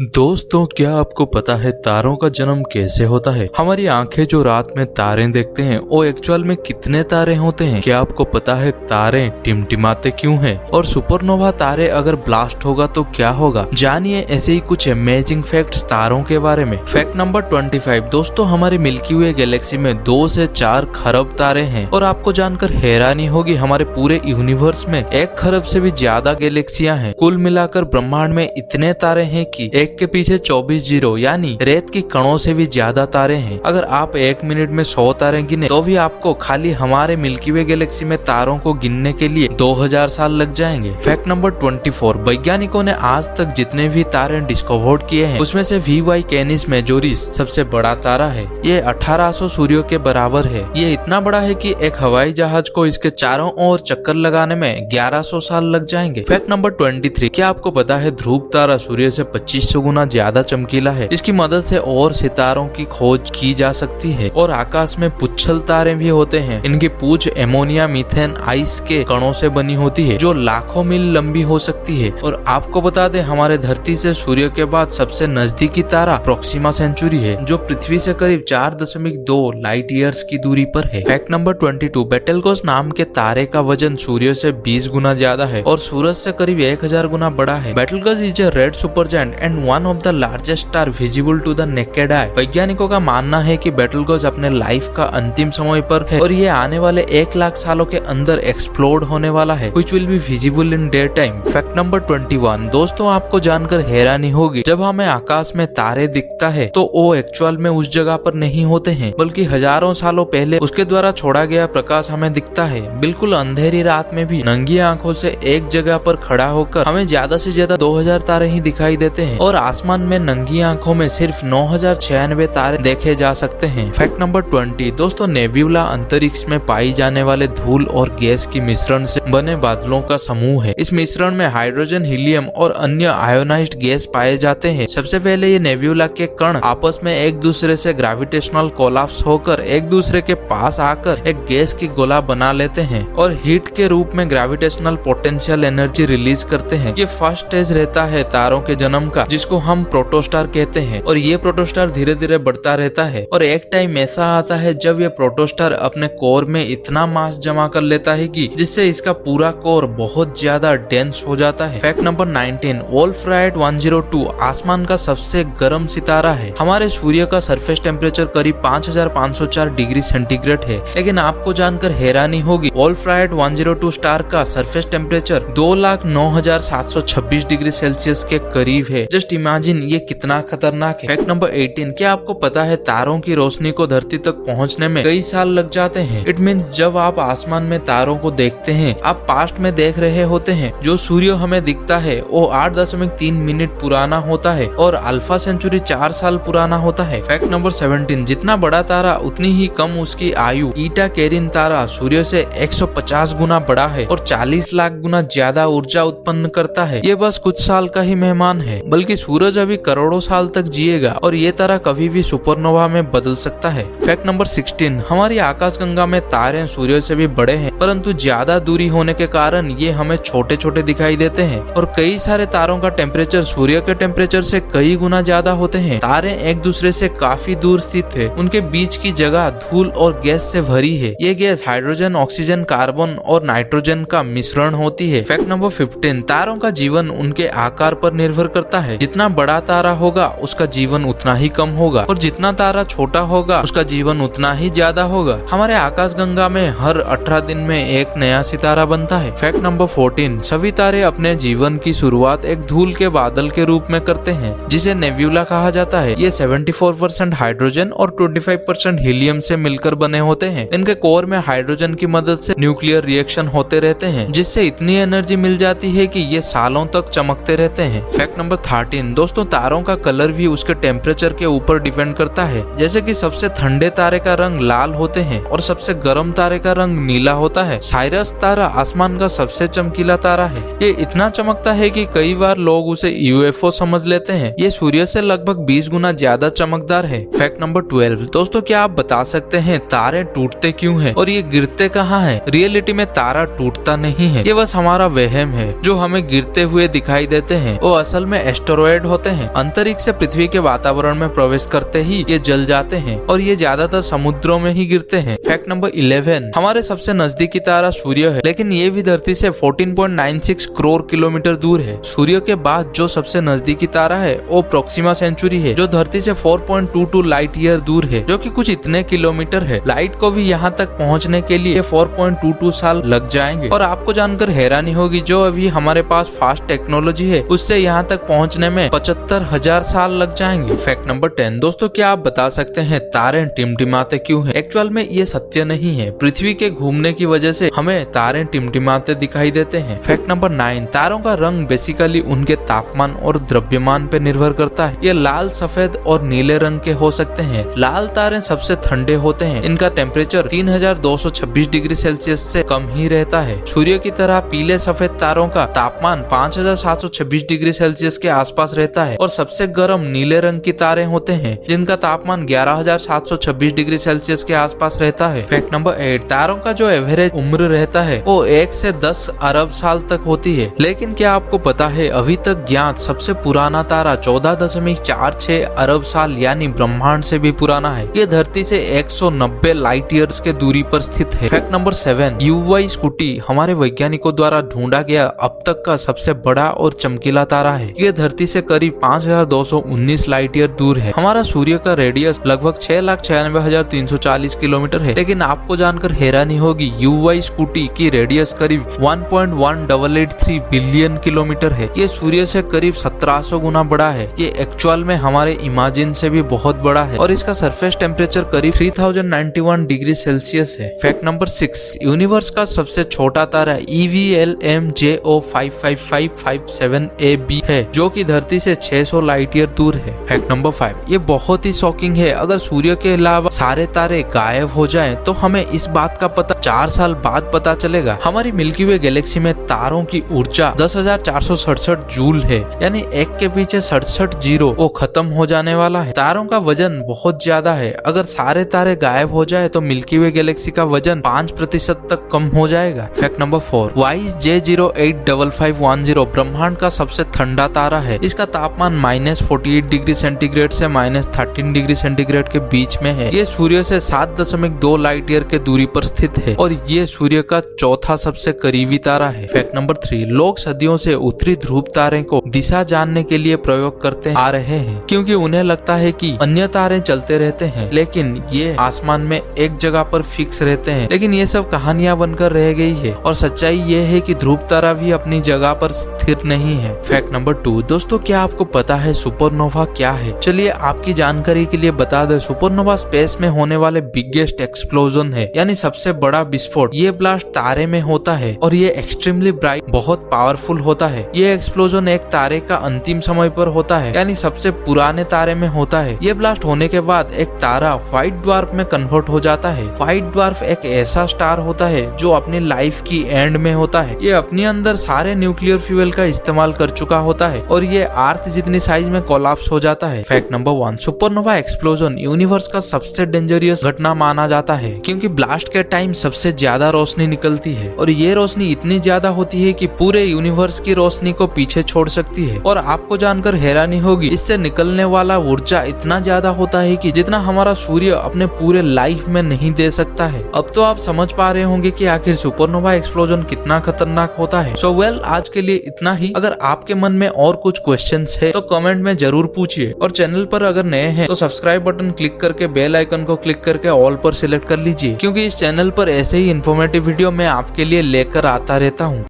दोस्तों, क्या आपको पता है तारों का जन्म कैसे होता है? हमारी आंखें जो रात में तारे देखते हैं वो एक्चुअल में कितने तारे होते हैं? क्या आपको पता है तारे टिमटिमाते क्यों हैं? और सुपरनोवा तारे अगर ब्लास्ट होगा तो क्या होगा? जानिए ऐसे ही कुछ अमेजिंग फैक्ट्स तारों के बारे में। Fact number 25। दोस्तों, हमारी मिल्की वे गैलेक्सी में 2 से 4 खरब तारे हैं और आपको जानकर हैरानी होगी हमारे पूरे यूनिवर्स में 1 खरब से भी ज्यादा गैलेक्सियां हैं। कुल मिलाकर ब्रह्मांड में इतने तारे हैं कि एक के पीछे 24 जीरो यानी रेत की कणों से भी ज्यादा तारे हैं। अगर आप 1 मिनट में 100 तारे गिने तो भी आपको खाली हमारे मिल्की वे गैलेक्सी में तारों को गिनने के लिए 2000 साल लग जाएंगे। Fact number 24। वैज्ञानिकों ने आज तक जितने भी तारे डिस्कवर किए हैं उसमें से VY कैनिस मेजोरिस सबसे बड़ा तारा है। ये 1800 सूर्यों के बराबर है। ये इतना बड़ा है कि एक हवाई जहाज को इसके चारों ओर चक्कर लगाने में 1100 साल लग जाएंगे। Fact number 23। क्या आपको पता है ध्रुव तारा सूर्य से 2500 गुना ज्यादा चमकीला है? इसकी मदद से और सितारों की खोज की जा सकती है। और आकाश में पुच्छल तारे भी होते हैं। इनकी पूंछ एमोनिया मीथेन आइस के कणों से बनी होती है जो लाखों मील लंबी हो सकती है। और आपको बता दें हमारे धरती से सूर्य के बाद सबसे नजदीकी तारा प्रोक्सिमा सेंचुरी है जो पृथ्वी से करीब 4.2 लाइट ईयर्स की दूरी पर है। Fact number 22। बेटलगोस नाम के तारे का वजन सूर्य से 20 गुना ज्यादा है और सूरज से करीब 1000 गुना बड़ा है। Betelgeuse is a red supergiant and one of the largest star visible to the naked eye. वैज्ञानिकों का मानना है कि बेटलगोस अपने लाइफ का अंतिम समय पर है और ये आने वाले 1 लाख सालों के अंदर एक्सप्लोड होने वाला है which will be visible in daytime। Fact number 21। दोस्तों, आपको जानकर हैरानी होगी जब हमें आकाश में तारे दिखता है तो वो एक्चुअल में उस जगह पर नहीं होते हैं बल्कि हजारों सालों पहले उसके द्वारा छोड़ा गया प्रकाश हमें दिखता है। बिल्कुल अंधेरी रात में भी नंगी आंखों से एक जगह पर खड़ा होकर हमें ज्यादा से ज्यादा 2000 तारे ही दिखाई देते हैं और आसमान में नंगी आंखों में सिर्फ 9096 तारे देखे जा सकते हैं। Fact number 20। दोस्तों, नेब्यूला अंतरिक्ष में पाई जाने वाले धूल और गैस की मिश्रण से बने बादलों का समूह है। इस मिश्रण में हाइड्रोजन, हीलियम और अन्य आयोनाइज्ड गैस पाए जाते हैं। सबसे पहले ये नेब्यूला के कण आपस में एक दूसरे से ग्रेविटेशनल कोलैप्स होकर एक दूसरे के पास आकर एक गैस की गोला बना लेते हैं और हीट के रूप में ग्रेविटेशनल पोटेंशियल एनर्जी रिलीज करते हैं। ये फर्स्ट स्टेज रहता है तारों के जन्म का जिसको हम प्रोटोस्टार कहते हैं और ये प्रोटोस्टार धीरे धीरे बढ़ता रहता है और एक टाइम ऐसा आता है जब ये प्रोटोस्टार अपने कोर में इतना मास जमा कर लेता है कि जिससे इसका पूरा कोर बहुत ज्यादा डेंस हो जाता है। Fact number 19। वोल्फ-राइट 102 आसमान का सबसे गर्म सितारा है। हमारे सूर्य का सरफेस टेम्परेचर करीब 5504 डिग्री सेंटीग्रेड है, लेकिन आपको जानकर हैरानी होगी वोल्फ-राइट 102 स्टार का सरफेस टेम्परेचर 2,09,726 डिग्री सेल्सियस के करीब है। जस्ट इमेजिन ये कितना खतरनाक है। Fact number 18। क्या आपको पता है तारों की रोशनी को धरती तक पहुंचने में कई साल लग जाते हैं? इट मीन्स जब आप आसमान में तारों को देखते हैं आप पास्ट में देख रहे होते हैं। जो सूर्य हमें दिखता है वो 8.3 मिनट पुराना होता है और अल्फा सेंचुरी 4 साल पुराना होता है। Fact number 17। जितना बड़ा तारा उतनी ही कम उसकी आयु। ईटा कैरिन तारा सूर्य से 150 गुना बड़ा है और 40 लाख गुना ज्यादा ऊर्जा उत्पन्न करता है। ये बस कुछ साल का ही मेहमान है, बल्कि सूरज अभी करोड़ों साल तक जिएगा और ये तारा कभी भी सुपरनोवा में बदल सकता है। Fact number 16। हमारी आकाशगंगा में तारे सूर्य से भी बड़े हैं परंतु ज्यादा दूरी होने के कारण ये हमें छोटे छोटे दिखाई देते हैं और कई सारे तारों का टेम्परेचर सूर्य के टेम्परेचर से कई गुना ज्यादा होते हैं। तारे एक दूसरे से काफी दूर स्थित है। उनके बीच की जगह धूल और गैस से भरी है। ये गैस हाइड्रोजन, ऑक्सीजन, कार्बन और नाइट्रोजन का मिश्रण होती है। Fact number 15। तारों का जीवन उनके आकार पर निर्भर करता है। जितना बड़ा तारा होगा उसका जीवन उतना ही कम होगा और जितना तारा छोटा होगा उसका जीवन उतना ही ज्यादा होगा। हमारे आकाशगंगा में हर 18 दिन में एक नया सितारा बनता है। Fact number 14। सभी तारे अपने जीवन की शुरुआत एक धूल के बादल के रूप में करते हैं जिसे नेब्यूला कहा जाता है। ये 74% हाइड्रोजन और 25% हीलियम से मिलकर बने होते हैं। इनके कोर में हाइड्रोजन की मदद से न्यूक्लियर रिएक्शन होते रहते हैं जिससे इतनी एनर्जी मिल जाती है कि ये सालों तक चमकते रहते हैं। Fact number 13। दोस्तों, तारों का कलर भी उसके टेम्परेचर के ऊपर डिपेंड करता है। जैसे कि सबसे ठंडे तारे का रंग लाल होते हैं और सबसे गर्म तारे का रंग नीला होता है। साइरस तारा आसमान का सबसे चमकीला तारा है। ये इतना चमकता है कि कई बार लोग उसे UFO समझ लेते हैं। ये सूर्य से लगभग 20 गुना ज्यादा चमकदार है। Fact number 12। दोस्तों, क्या आप बता सकते हैं तारे टूटते क्यों हैं और ये गिरते कहाँ हैं? रियलिटी में तारा टूटता नहीं है, ये बस हमारा वहम है। जो हमें गिरते हुए दिखाई देते हैं वो असल में एस्टेरॉयड एस्टेरॉयड होते हैं। अंतरिक्ष से पृथ्वी के वातावरण में प्रवेश करते ही ये जल जाते हैं और ये ज्यादातर समुद्रों में ही गिरते हैं। फैक्ट नंबर 11, हमारे सबसे नजदीकी तारा सूर्य है, लेकिन ये भी धरती से 14.96 करोड़ किलोमीटर दूर है। सूर्य के बाद जो सबसे नजदीकी तारा है वो प्रोक्सिमा सेंचुरी है, जो धरती से 4.22 लाइट ईयर दूर है, जो कि कुछ इतने किलोमीटर है। लाइट को भी यहाँ तक पहुँचने के लिए 4.22 साल लग जाएंगे। और आपको जानकर हैरानी होगी, जो अभी हमारे पास फास्ट टेक्नोलॉजी है उससे यहाँ तक पहुँचने में 75,000 साल लग जाएंगे। फैक्ट नंबर 10, दोस्तों क्या आप बता सकते हैं तारे टिमटिमाते क्यों हैं? एक्चुअल में ये सत्य नहीं है। पृथ्वी के घूमने की वजह से हमें तारे टिमटिमाते दिखाई देते हैं। फैक्ट नंबर 9, तारों का रंग बेसिकली उनके तापमान और द्रव्यमान पे निर्भर करता है। ये लाल, सफेद और नीले रंग के हो सकते हैं। लाल तारे सबसे ठंडे होते हैं, इनका टेम्परेचर 3226 डिग्री सेल्सियस से कम ही रहता है। सूर्य की तरह पीले सफेद तारों का तापमान 5726 डिग्री सेल्सियस के आसपास रहता है। और सबसे गर्म नीले रंग की तारे होते हैं जिनका तापमान 11726 डिग्री सेल्सियस के आसपास रहता है। फैक्ट नंबर 8, तारों का जो एवरेज उम्र रहता है वो 1 से 10 अरब साल तक होती है। लेकिन क्या आपको पता है अभी तक ज्ञात सबसे पुराना तारा 14.46 अरब साल यानी ब्रह्मांड से भी पुराना है। ये धरती से 190 लाइट ईयर्स के दूरी पर स्थित है। फैक्ट नंबर 7, UV स्कूटी हमारे वैज्ञानिकों द्वारा ढूंढा गया अब तक का सबसे बड़ा और चमकीला तारा है। ये धरती से करीब 5219 लाइट ईयर दूर है। हमारा सूर्य का रेडियस लगभग 6,96,340 किलोमीटर है। लेकिन आपको जानकर हैरानी होगी, UV स्कूटी की रेडियस करीब 1.1883 बिलियन किलोमीटर है। ये सूर्य से करीब 1700 गुना बड़ा है। ये एक्चुअल में हमारे इमेजिन से भी बहुत बड़ा है और इसका सरफेस टेम्परेचर करीब 3091 डिग्री सेल्सियस है। फैक्ट नंबर 6, यूनिवर्स का सबसे छोटा तारा EVLMJO 55557AB है, जो कि धरती से 600 लाइट ईयर दूर है। फैक्ट नंबर 5, ये बहुत ही शॉकिंग है। अगर सूर्य के अलावा सारे तारे गायब हो जाएं, तो हमें इस बात का पता 4 साल बाद पता चलेगा। हमारी मिल्की वे गैलेक्सी में तारों की ऊर्जा 10,467 जूल है, यानी एक के पीछे 67 जीरो वो खत्म हो जाने वाला है। तारों का वजन बहुत ज्यादा है। अगर सारे तारे गायब हो जाए तो मिल्की वे गैलेक्सी का वजन 5% तक कम हो जाएगा। फैक्ट नंबर 4, YJ085510 ब्रह्मांड का सबसे ठंडा तारा है। इसका तापमान -48 डिग्री सेंटीग्रेड से -13 डिग्री सेंटीग्रेड के बीच में है। ये सूर्य से 7.2 लाइट ईयर के दूरी पर स्थित है और ये सूर्य का चौथा सबसे करीबी तारा है। फैक्ट नंबर 3, लोग सदियों से उत्तरी ध्रुव तारे को दिशा जानने के लिए प्रयोग करते आ रहे हैं, क्योंकि उन्हें लगता है कि अन्य तारे चलते रहते हैं लेकिन ये आसमान में एक जगह पर फिक्स रहते हैं। लेकिन ये सब कहानियां बनकर रह गई है और सच्चाई ये है कि ध्रुव तारा भी अपनी जगह पर स्थिर नहीं है। फैक्ट नंबर 2, दोस्तों क्या आपको पता है सुपरनोवा क्या है? चलिए आपकी जानकारी के लिए बता दें, सुपरनोवा स्पेस में होने वाले बिगेस्ट एक्सप्लोजन है, यानी सबसे बड़ा विस्फोट। ये ब्लास्ट तारे में होता है और ये एक्सट्रीमली ब्राइट, बहुत पावरफुल होता है। ये एक्सप्लोजन एक तारे का अंतिम समय पर होता है, यानी सबसे पुराने तारे में होता है। ये ब्लास्ट होने के बाद एक तारा व्हाइट ड्वार्फ में कन्वर्ट हो जाता है। व्हाइट ड्वार्फ एक ऐसा स्टार होता है जो अपनी लाइफ की एंड में होता है। ये अपने अंदर सारे न्यूक्लियर फ्यूल का इस्तेमाल कर चुका होता है और ये अर्थ जितनी साइज में कोलैप्स हो जाता है। Fact number 1, supernova explosion universe का सबसे डेंजरियस घटना माना जाता है, क्योंकि ब्लास्ट के टाइम सबसे ज्यादा रोशनी निकलती है और ये रोशनी इतनी ज्यादा होती है कि पूरे यूनिवर्स की रोशनी को पीछे छोड़ सकती है। और आपको जानकर हैरानी होगी, इससे निकलने वाला ऊर्जा इतना ज्यादा होता है कि जितना हमारा सूर्य अपने पूरे लाइफ में नहीं दे सकता है। अब तो आप समझ पा रहे होंगे कि आखिर सुपरनोवा एक्सप्लोजन कितना खतरनाक होता है। सो वेल, आज के लिए इतना ही। अगर आपके मन में और कुछ क्वेश्चंस है तो कमेंट में जरूर पूछिए और चैनल पर अगर नए हैं तो सब्सक्राइब बटन क्लिक करके बेल आइकन को क्लिक करके ऑल पर सिलेक्ट कर लीजिए, क्योंकि इस चैनल पर ऐसे ही इन्फॉर्मेटिव वीडियो मैं आपके लिए लेकर आता रहता हूँ।